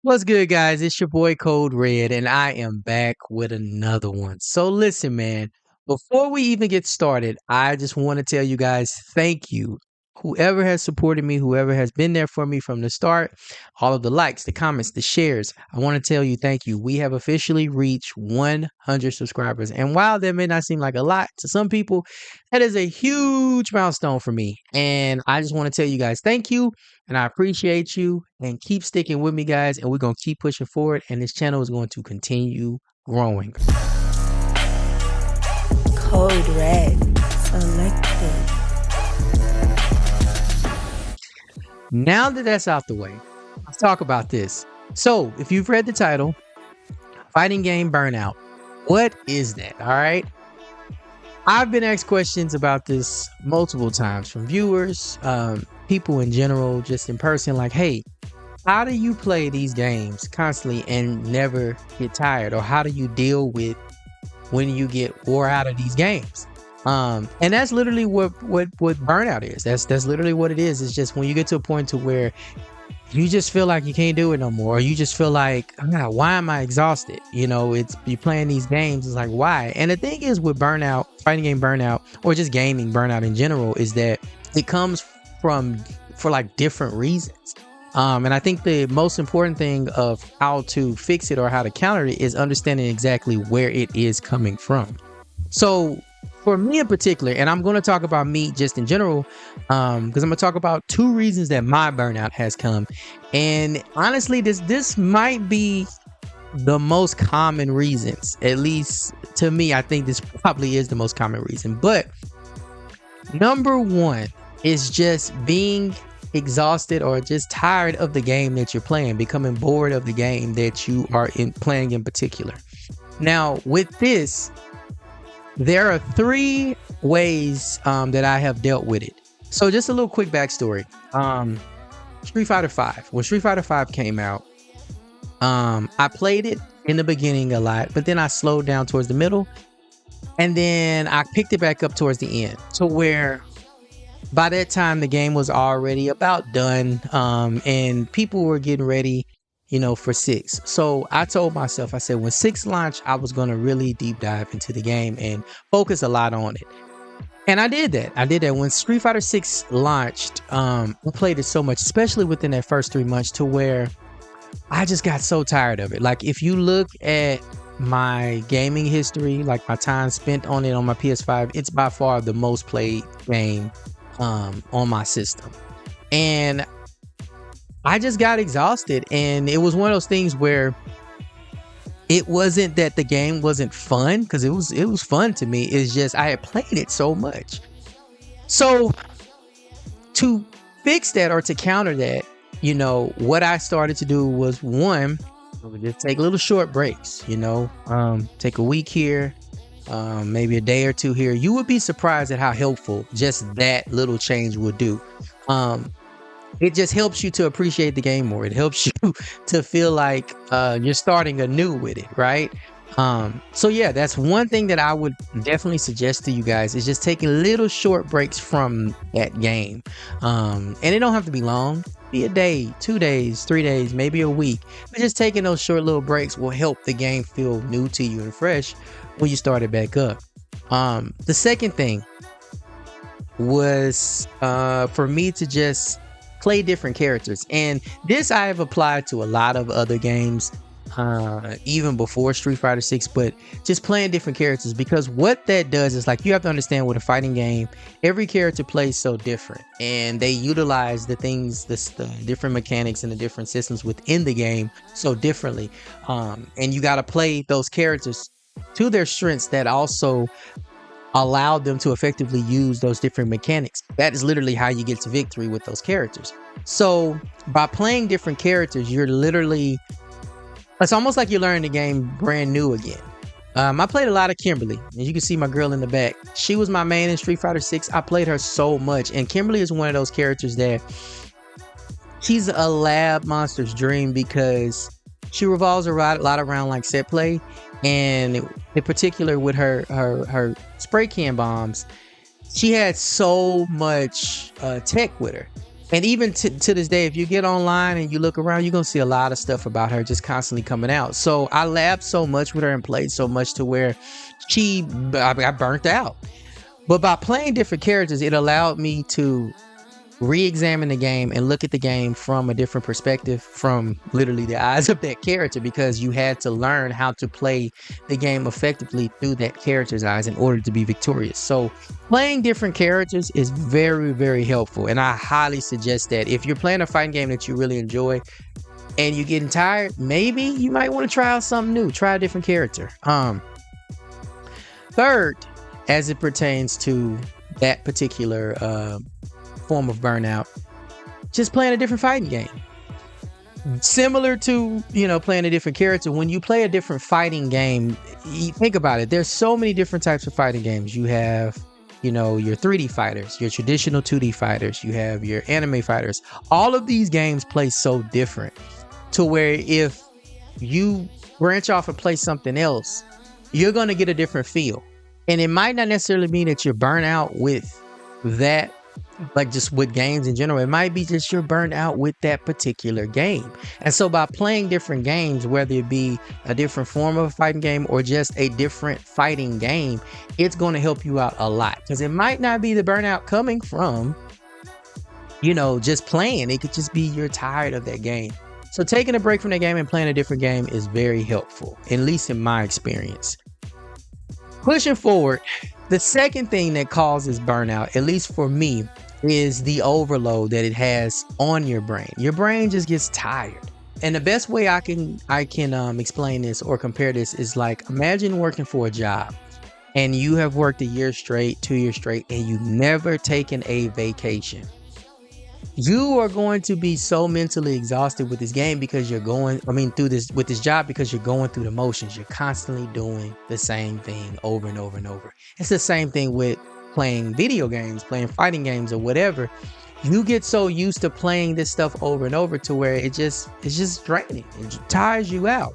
What's good, guys? It's your boy Code Red, and I am back with another one. So, listen, man, before we even get started, I just want to tell you guys thank you. Whoever has supported me, whoever has been there for me from the start, all of the likes, the comments, the shares, I want to tell you thank you. We have officially reached 100 subscribers. And while that may not seem like a lot to some people, that is a huge milestone for me. And I just want to tell you guys thank you. And I appreciate you and keep sticking with me, guys. And we're going to keep pushing forward. And this channel is going to continue growing. Code Red selected. Now that that's out the way, let's talk about this. So, if you've read the title, Fighting Game Burnout, what is that? All right. I've been asked questions about this multiple times from viewers, people in general, just in person, like, hey, how do you play these games constantly and never get tired? Or how do you deal with when you get wore out of these games? And that's literally what burnout is. That's literally what it is. It's just when you get to a point to where you just feel like you can't do it no more, or you just feel like, why am I exhausted? You know, it's you playing these games. It's like, why? And the thing is with burnout, fighting game burnout, or just gaming burnout in general, is that it comes for like different reasons. And I think the most important thing of how to fix it or how to counter it is understanding exactly where it is coming from. So for me in particular, and I'm going to talk about me just in general, because I'm going to talk about two reasons that my burnout has come. And honestly, this might be the most common reasons. At least to me, I think this probably is the most common reason. But number one is just being exhausted or just tired of the game that you're playing, becoming bored of the game that you are playing in particular. Now, with this, there are three ways that I have dealt with it. So just a little quick backstory. Street Fighter V. When Street Fighter V came out, I played it in the beginning a lot, but then I slowed down towards the middle, and then I picked it back up towards the end. So where by that time the game was already about done, and people were getting ready, for 6. So I told myself, I said, when 6 launched, I was going to really deep dive into the game and focus a lot on it. And I did that. When Street Fighter 6 launched, I played it so much, especially within that first 3 months, to where I just got so tired of it. Like, if you look at my gaming history, like my time spent on it on my PS5, it's by far the most played game on my system. And I just got exhausted, and it was one of those things where it wasn't that the game wasn't fun, because it was fun to me. It's just I had played it so much. So to fix that or to counter that, what I started to do was, one, just take little short breaks, take a week here, maybe a day or two here. You would be surprised at how helpful just that little change would do. It just helps you to appreciate the game more. It helps you to feel like you're starting anew with it, right? So yeah, that's one thing that I would definitely suggest to you guys, is just taking little short breaks from that game. And it don't have to be long. Be a day, 2 days, 3 days, maybe a week. But just taking those short little breaks will help the game feel new to you and fresh when you start it back up. The second thing was for me to just play different characters, and this I have applied to a lot of other games, even before Street Fighter 6, but just playing different characters, because what that does is, like, you have to understand, with a fighting game, every character plays so different, and they utilize the things, the different mechanics and the different systems within the game so differently, and you got to play those characters to their strengths that also allowed them to effectively use those different mechanics. That is literally how you get to victory with those characters. So by playing different characters, it's almost like you're learning the game brand new again. I played a lot of Kimberly, and you can see my girl in the back. She was my main in Street Fighter 6. I played her so much, and Kimberly is one of those characters that she's a lab monster's dream, because she revolves a lot around like set play, and in particular with her spray can bombs, she had so much tech with her. And even to this day, if you get online and you look around, you're gonna see a lot of stuff about her just constantly coming out. So I laughed so much with her and played so much to where I got burnt out. But by playing different characters, it allowed me to re-examine the game and look at the game from a different perspective, from literally the eyes of that character, because you had to learn how to play the game effectively through that character's eyes in order to be victorious. So playing different characters is very, very helpful, and I highly suggest that if you're playing a fighting game that you really enjoy and you're getting tired, maybe you might want to try out something new, try a different character. Third, as it pertains to that particular form of burnout, just playing a different fighting game. Similar to, playing a different character, when you play a different fighting game, you think about it, there's so many different types of fighting games. You have, your 3D fighters, your traditional 2D fighters, you have your anime fighters. All of these games play so different to where if you branch off and play something else, you're going to get a different feel. And it might not necessarily mean that you're burnt out with that, like just with games in general. It might be just you're burnt out with that particular game. And so by playing different games, whether it be a different form of a fighting game or just a different fighting game, it's going to help you out a lot, because it might not be the burnout coming from, just playing. It could just be you're tired of that game. So taking a break from that game and playing a different game is very helpful, at least in my experience. Pushing forward, the second thing that causes burnout, at least for me, is the overload that it has on your brain. Your brain just gets tired. And the best way I can explain this or compare this is like, imagine working for a job and you have worked a year straight, 2 years straight, and you've never taken a vacation. You are going to be so mentally exhausted with this game because through this job, because you're going through the motions. You're constantly doing the same thing over and over and over. It's the same thing with playing video games, playing fighting games or whatever. You get so used to playing this stuff over and over to where it's just draining. It tires you out.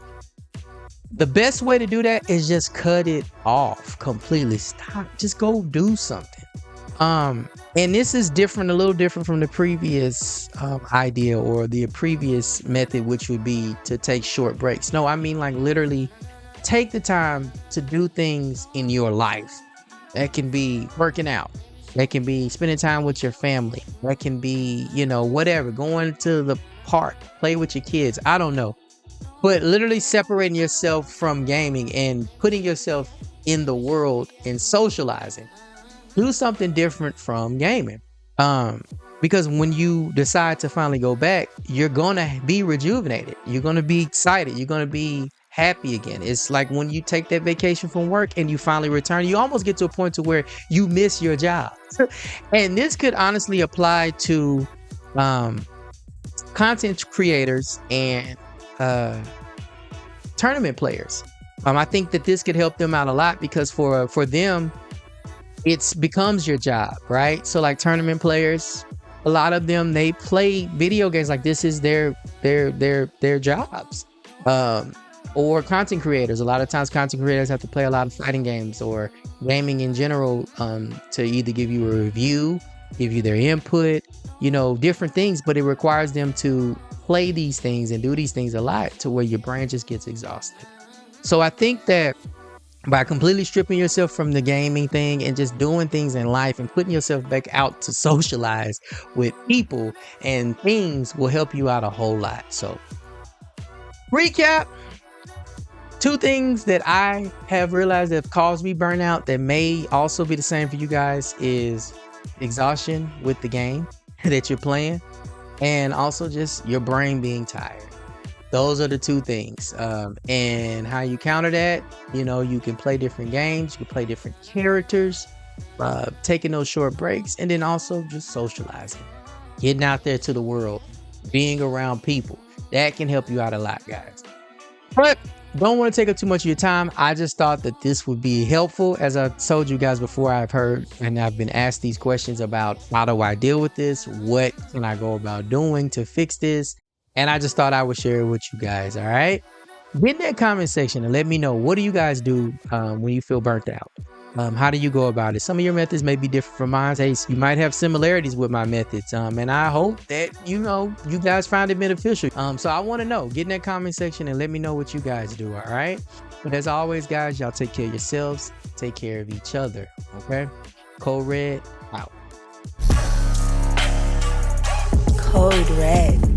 The best way to do that is just cut it off completely. Stop. Just go do something. And this is a little different from the previous idea or the previous method, which would be to take short breaks. No, I mean like literally take the time to do things in your life. That can be working out. That can be spending time with your family. That can be, whatever, going to the park, play with your kids. I don't know. But literally separating yourself from gaming and putting yourself in the world and socializing. Do something different from gaming. Because when you decide to finally go back, you're going to be rejuvenated. You're going to be excited. You're going to be happy again. It's like when you take that vacation from work and you finally return, you almost get to a point to where you miss your job. And this could honestly apply to content creators and tournament players. I think that this could help them out a lot, because for them, it becomes your job, right? So like tournament players, a lot of them, they play video games like this is their jobs. Or content creators. A lot of times content creators have to play a lot of fighting games or gaming in general to either give you a review, give you their input, different things, but it requires them to play these things and do these things a lot to where your brain just gets exhausted. So I think that by completely stripping yourself from the gaming thing and just doing things in life and putting yourself back out to socialize with people and things will help you out a whole lot. So recap, 2 things that I have realized that have caused me burnout that may also be the same for you guys is exhaustion with the game that you're playing, and also just your brain being tired. Those are the 2 things. And how you counter that, you can play different games, you can play different characters, taking those short breaks, and then also just socializing, getting out there to the world, being around people. That can help you out a lot, guys. But don't want to take up too much of your time. I just thought that this would be helpful. As I told you guys before, I've heard and I've been asked these questions about how do I deal with this? What can I go about doing to fix this? And I just thought I would share it with you guys. All right. Get in that comment section and let me know, what do you guys do when you feel burnt out? How do you go about it? Some of your methods may be different from mine. Hey, you might have similarities with my methods. And I hope that you guys find it beneficial. So I want to know. Get in that comment section and let me know what you guys do. All right. But as always, guys, y'all take care of yourselves. Take care of each other. Okay. Code Red out. Code Red.